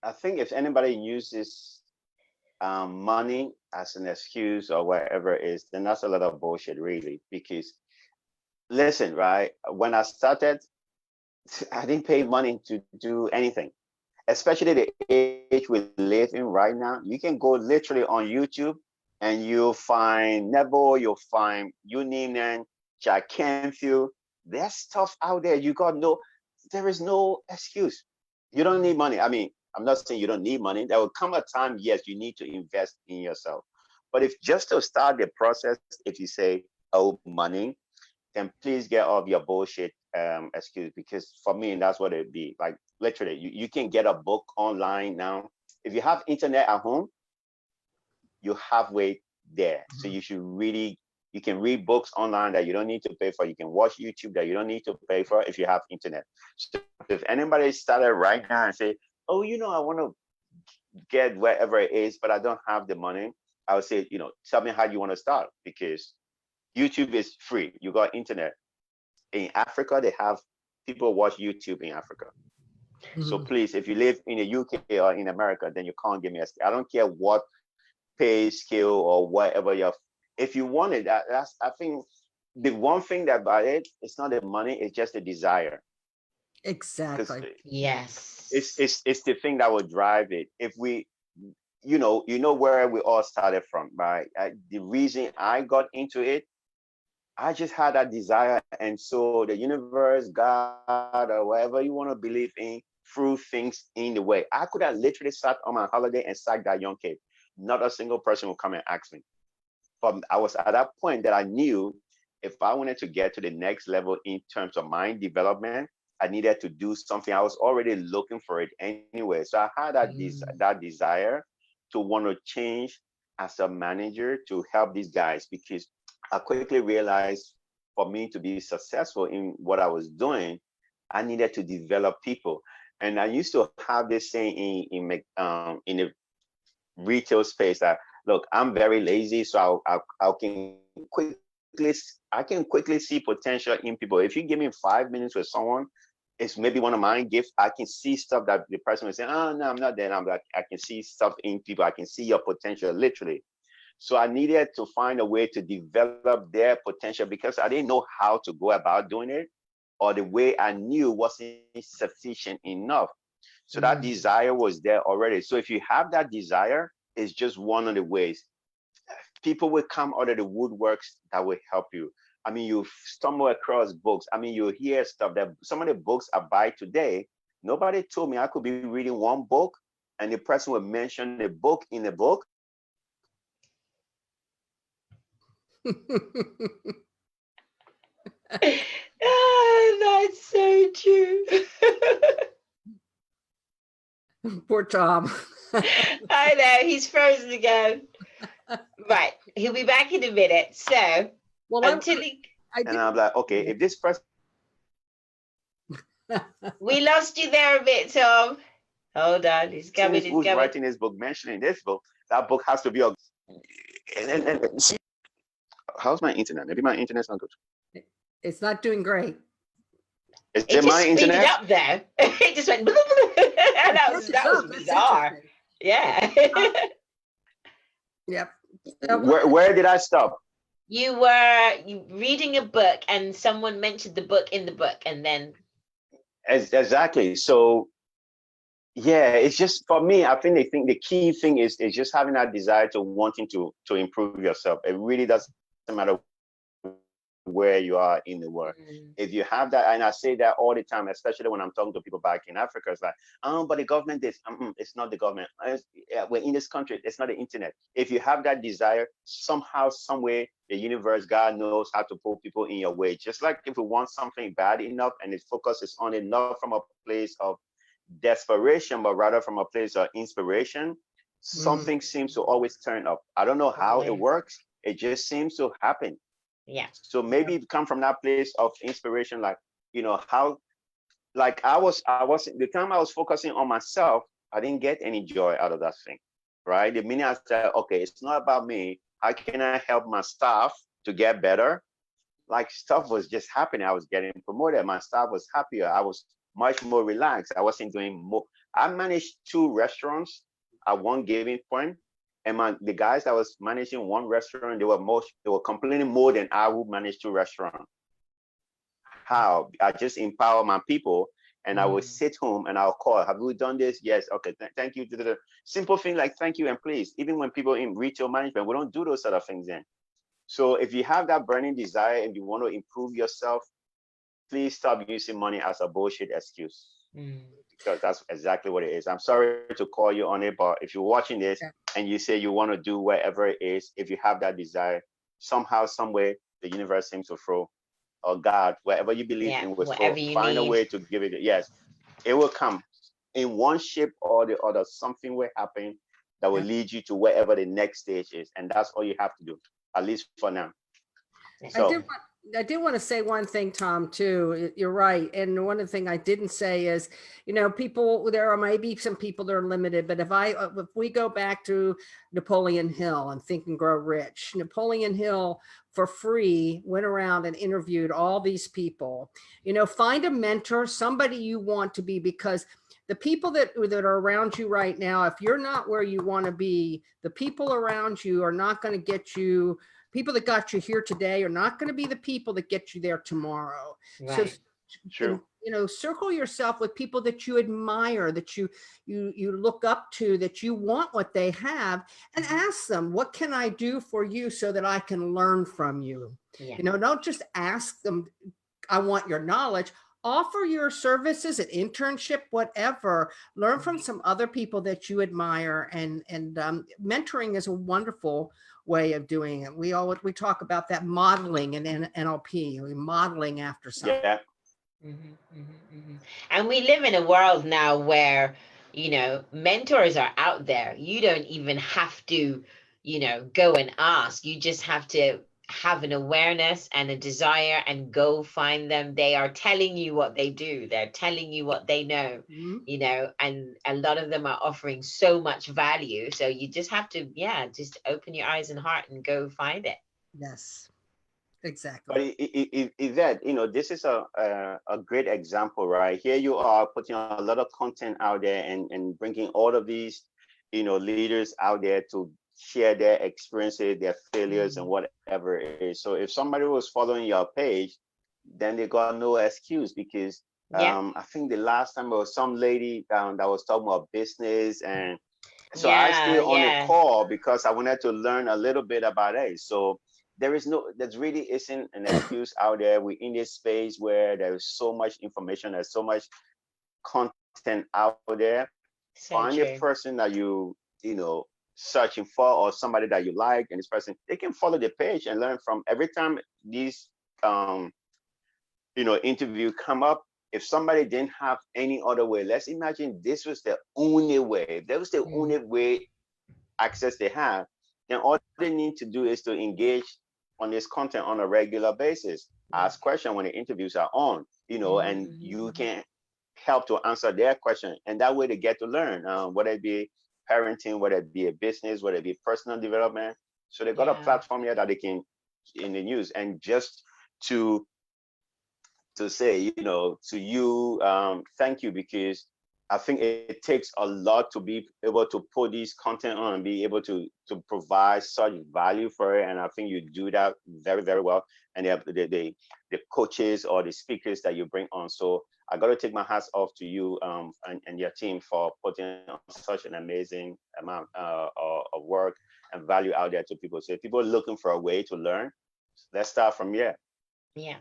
I think if anybody uses money as an excuse or whatever it is, then that's a lot of bullshit, really. Because listen, right, when I started, I didn't pay money to do anything, especially the age we live in right now. You can go literally on YouTube and you'll find Nebo, you'll find Union, Jack Canfield. There's stuff out there. There is no excuse. You don't need money. I mean, I'm not saying you don't need money. There will come a time, yes, you need to invest in yourself. But if just to start the process, if you say, oh, money, then please get off your bullshit excuse, because for me, that's what it'd be. Like, literally, you can get a book online now. If you have internet at home, you're halfway there. So you can read books online that you don't need to pay for. You can watch YouTube that you don't need to pay for if you have internet. So if anybody started right now and say, oh, I want to get wherever it is, but I don't have the money, I would say, tell me how you want to start, because YouTube is free. You got internet. In Africa, they have people watch YouTube in Africa. So please, if you live in the UK or in America, then you can't give me I don't care what pay scale or whatever if you want it, that's I think the one thing that about it, it's not the money, it's just the desire. Because Exactly. Yes. it's the thing that will drive it. If we, you know where we all started from, right? The reason I got into it, I just had that desire, and so the universe, God, or whatever you want to believe in, threw things in the way. I could have literally sat on my holiday and sacked that young kid. Not a single person would come and ask me. But I was at that point that I knew if I wanted to get to the next level in terms of mind development, I needed to do something. I was already looking for it anyway. So I had that desire to want to change as a manager to help these guys, because I quickly realized for me to be successful in what I was doing, I needed to develop people. And I used to have this saying in the retail space that, look, I'm very lazy, so I can I can quickly see potential in people. If you give me 5 minutes with someone, it's maybe one of my gifts. I can see stuff that the person will say, oh no, I'm not there. I'm like, I can see stuff in people. I can see your potential literally. So I needed to find a way to develop their potential because I didn't know how to go about doing it, or the way I knew wasn't sufficient enough. So that desire was there already. So if you have that desire, it's just one of the ways. People will come out of the woodworks that will help you. I mean, you stumble across books. I mean, you hear stuff that some of the books I buy today, nobody told me I could be reading one book and the person would mention the book in the book. That's so true. Poor Tom. I know, he's frozen again. Right, he'll be back in a minute. So Well, until he, And I'm like, okay, if this person we lost you there a bit, Tom. Hold on, he's coming, he's who's coming. writing this book mentioning this book, that book has to be a. And see, how's my internet? Maybe my internet's not good. It's not doing great. Is It it my just speeded internet? up there. It just went. That was That's bizarre. interesting. Yeah. Yep. Where did I stop? You were reading a book, and someone mentioned the book in the book, and then Exactly. So yeah, it's just for me. I think the key thing is just having that desire to wanting to improve yourself. It really doesn't matter where you are in the world. If you have that, and I say that all the time, especially when I'm talking to people back in Africa, it's like, oh, but the government this, it's not the government. We're in this country, it's not the internet. If you have that desire, somehow, some way, the universe, God knows how to pull people in your way. Just like if you want something bad enough and its focus is on it, not from a place of desperation, but rather from a place of inspiration, something seems to always turn up. I don't know how it works. It just seems to happen. yeah. So maybe it come from that place of inspiration, like, how, like I was the time I was focusing on myself, I didn't get any joy out of that thing, right? The minute I said, okay, it's not about me, how can I help my staff to get better? Like, stuff was just happening. I was getting promoted. My staff was happier. I was much more relaxed. I wasn't doing more. I managed 2 restaurants at one given point, and the guys that was managing one restaurant, they were complaining more than I would manage 2 restaurants. How? I just empower my people, and I will sit home and I'll call. Have we done this? Yes. Okay. Thank you. Simple thing like thank you and please. Even when people in retail management, we don't do those sort of things then. So if you have that burning desire and you want to improve yourself, please stop using money as a bullshit excuse. Because that's exactly what it is. I'm sorry to call you on it, but if you're watching this and you say you want to do whatever it is, if you have that desire, somehow, some way, the universe seems to throw, or God, whatever you believe in, will find a way to give it. Yes, it will come in one shape or the other. Something will happen that will lead you to wherever the next stage is, and that's all you have to do, at least for now. So I did want to say one thing, Tom, too. You're right. And one of the things I didn't say is, people, there are maybe some people that are limited, but if we go back to Napoleon Hill and Think and Grow Rich, Napoleon Hill for free went around and interviewed all these people. Find a mentor, somebody you want to be, because the people that are around you right now, if you're not where you want to be, the people around you are not going to get you. people that got you here today are not going to be the people that get you there tomorrow. Right. So, True. you know, circle yourself with people that you admire, that you look up to, that you want what they have, and ask them, what can I do for you so that I can learn from you? Yeah. You know, don't just ask them, I want your knowledge. Offer your services, an internship, whatever. Learn from some other people that you admire, and mentoring is a wonderful way of doing it. We talk about that modeling in NLP, modeling after something. Yeah. And we live in a world now where, you know, mentors are out there. You don't even have to, you know, go and ask. You just have to have an awareness and a desire and go find them. They are telling you what they do. They're telling you what they know, you know, and a lot of them are offering so much value. So you just have to, just open your eyes and heart and go find it. Yes, But exactly. Yvette, you know, this is a great example, right? Here you are putting a lot of content out there and bringing all of these, you know, leaders out there to share their experiences, their failures, and whatever it is. So if somebody was following your page, then they got no excuse, because I think the last time there was some lady that was talking about business, and so I stayed on the call because I wanted to learn a little bit about it. So there really isn't an excuse out there. We're in this space where there is so much information, there's so much content out there. Find a person that you know, searching for, or somebody that you like, and this person, they can follow the page and learn from. Every time these you know, interview come up, if somebody didn't have any other way, let's imagine this was the only way, that was the only way access they have, then all they need to do is to engage on this content on a regular basis, ask questions when the interviews are on, you know, and you can help to answer their question, and that way they get to learn, whether it be parenting, whether it be a business, whether it be personal development. So they got a platform here that they can in the news. And just to say, you know, to you, thank you, because I think it takes a lot to be able to put these content on and be able to provide such value for it. And I think you do that very, very well. And the coaches or the speakers that you bring on. So I got to take my hats off to you and your team for putting on such an amazing amount of work and value out there to people. So if people are looking for a way to learn, let's start from here. Yeah.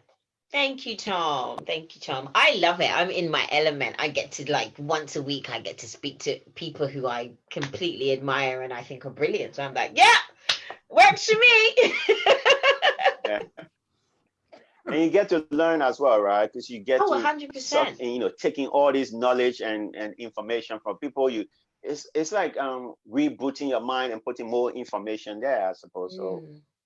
Thank you, Tom. Thank you, Tom. I love it. I'm in my element. I get to, like, once a week, I get to speak to people who I completely admire and I think are brilliant. So I'm like, yeah, works for me. Yeah. And you get to learn as well, right? Because you get to 100%. You know, taking all this knowledge and information from people. It's like rebooting your mind and putting more information there, I suppose. So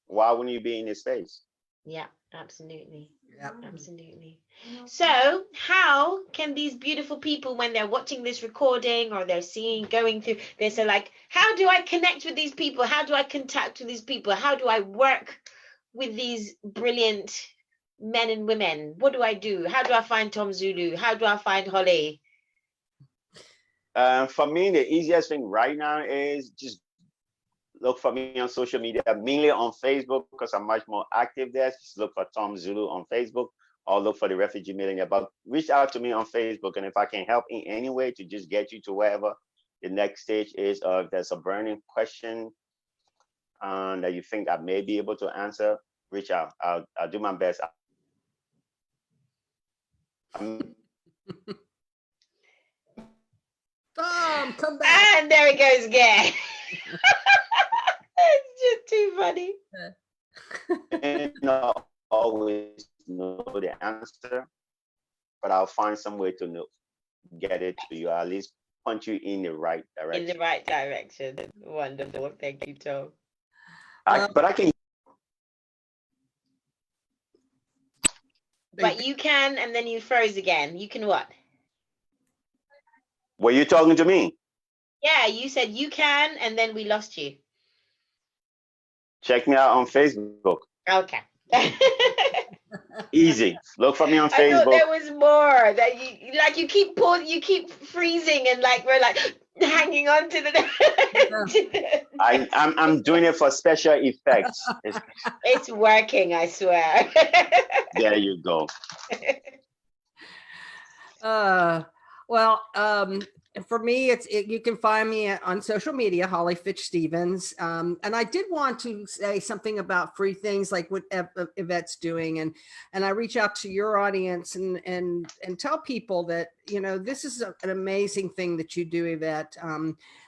why wouldn't you be in this space? Yeah, absolutely. Yep. Absolutely. So how can these beautiful people, when they're watching this recording or they're going through this, are like, how do I connect with these people? How do I contact with these people? How do I work with these brilliant men and women? What do I do? How do I find Tom Zulu? How do I find Holly? For me, the easiest thing right now is just look for me on social media, mainly on Facebook, because I'm much more active there. Just look for Tom Zulu on Facebook, or look for the Refugee Millionaire. But reach out to me on Facebook, and if I can help in any way to just get you to wherever the next stage is, or if there's a burning question that you think I may be able to answer, reach out. I'll do my best. Tom, come back. And there it goes again. It's just too funny. And not always know the answer, but I'll find some way to get it to you, or at least point you in the right direction. In the right direction. Wonderful. Thank you, Tom. But I can. But you can, and then you froze again. You can what? Were you talking to me? Yeah, you said you can, and then we lost you. Check me out on Facebook. Okay. Easy. Look for me on I thought Facebook. there was more that you keep pulling, you keep freezing, and like we're like hanging on to the. I'm doing it for special effects. It's working, I swear. There you go. Well, for me, you can find me on social media, Holly Fitch Stevens. And I did want to say something about free things like what Yvette's doing, and I reach out to your audience and tell people that, you know, this is an amazing thing that you do, Yvette.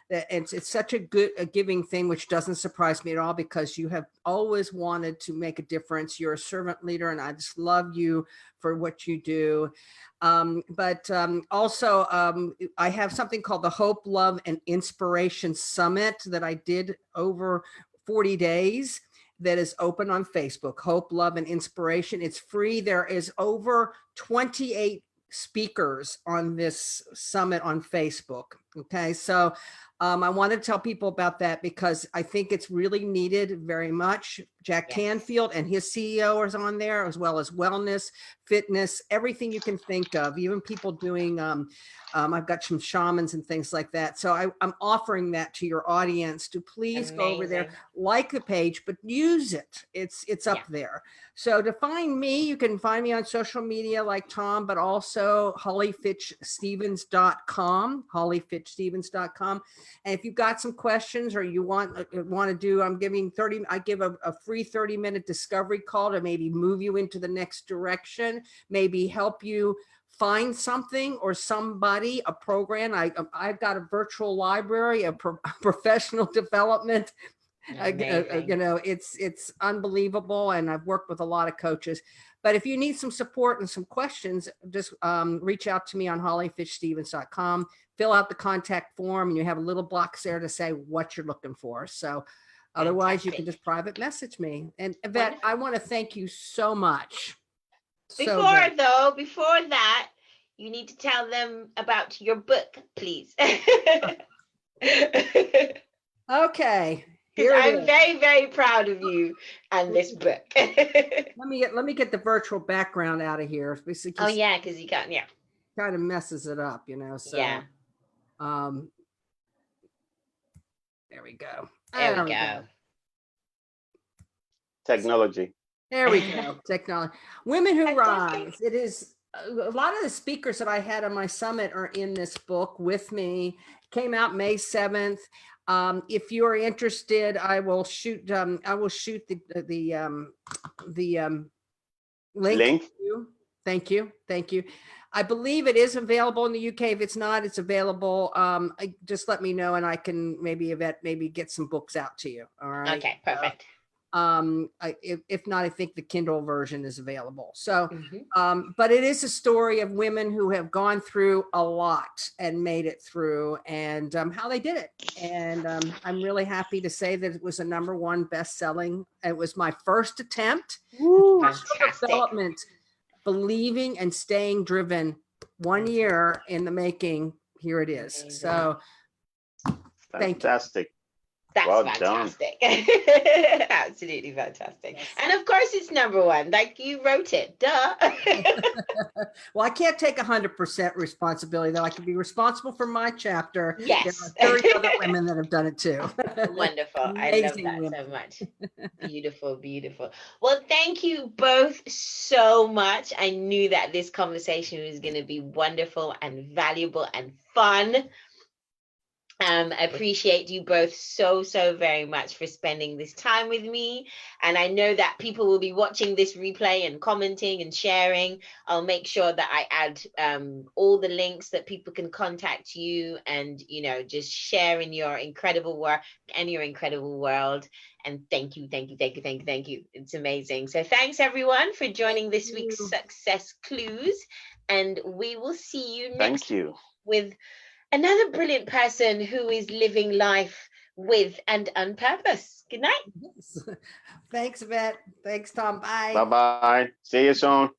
That it's such a giving thing, which doesn't surprise me at all, because you have always wanted to make a difference. You're a servant leader, and I just love you for what you do. Also, I have something called the Hope, Love, and Inspiration Summit that I did over 40 days that is open on Facebook. Hope, Love, and Inspiration. It's free. There is over 28 speakers on this summit on Facebook. Okay, so I want to tell people about that because I think it's really needed very much. Jack Canfield and his CEO is on there, as well as wellness, fitness, everything you can think of, even people doing, I've got some shamans and things like that. So I'm offering that to your audience to please go over there, like the page, but use it. It's up there. So to find me, you can find me on social media like Tom, but also hollyfitchstevens.com, hollyfitchstevens.com. And if you've got some questions or you want to do, I give a free 30-minute discovery call to maybe move you into the next direction, maybe help you find something or somebody, a program. I've got a virtual library, a professional development. You know, it's unbelievable. And I've worked with a lot of coaches. But if you need some support and some questions, just reach out to me on hollyfitchstevens.com, fill out the contact form, and you have a little box there to say what you're looking for. So otherwise, you can just private message me. And Yvette, I want to thank you so much. Before that, you need to tell them about your book, please. Okay. I'm very, very proud of you and this book. let me get the virtual background out of here. Oh yeah, because you got kind of messes it up, you know. So yeah. There we go. There we go. Technology. There we go. Technology. Women Who Rise. It is a lot of the speakers that I had on my summit are in this book with me. Came out May 7th. If you are interested, I will shoot the link. Thank you. I believe it is available in the UK. If it's not, it's available. Just let me know and I can maybe get some books out to you. All right. Okay, perfect. If not, I think the Kindle version is available. So, but it is a story of women who have gone through a lot and made it through, and how they did it. And I'm really happy to say that it was a #1 best-selling. It was my first attempt. Personal development, believing and staying driven. 1 year in the making. Here it is. Amazing. So, fantastic. That's well fantastic. Absolutely fantastic. Yes. And of course it's #1. Like you wrote it. Duh. Well, I can't take 100% responsibility, though. I can be responsible for my chapter. Yes. There are 30 other women that have done it too. Wonderful. I love that so much. Beautiful, beautiful. Well, thank you both so much. I knew that this conversation was going to be wonderful and valuable and fun. I appreciate you both so very much for spending this time with me. And I know that people will be watching this replay and commenting and sharing. I'll make sure that I add all the links that people can contact you and, you know, just share in your incredible work and your incredible world. And thank you. It's amazing. So thanks everyone for joining this week's Success Clues. And we will see you next week with another brilliant person who is living life with and on purpose. Good night. Thanks, Yvette. Thanks, Tom. Bye. Bye-bye. See you soon.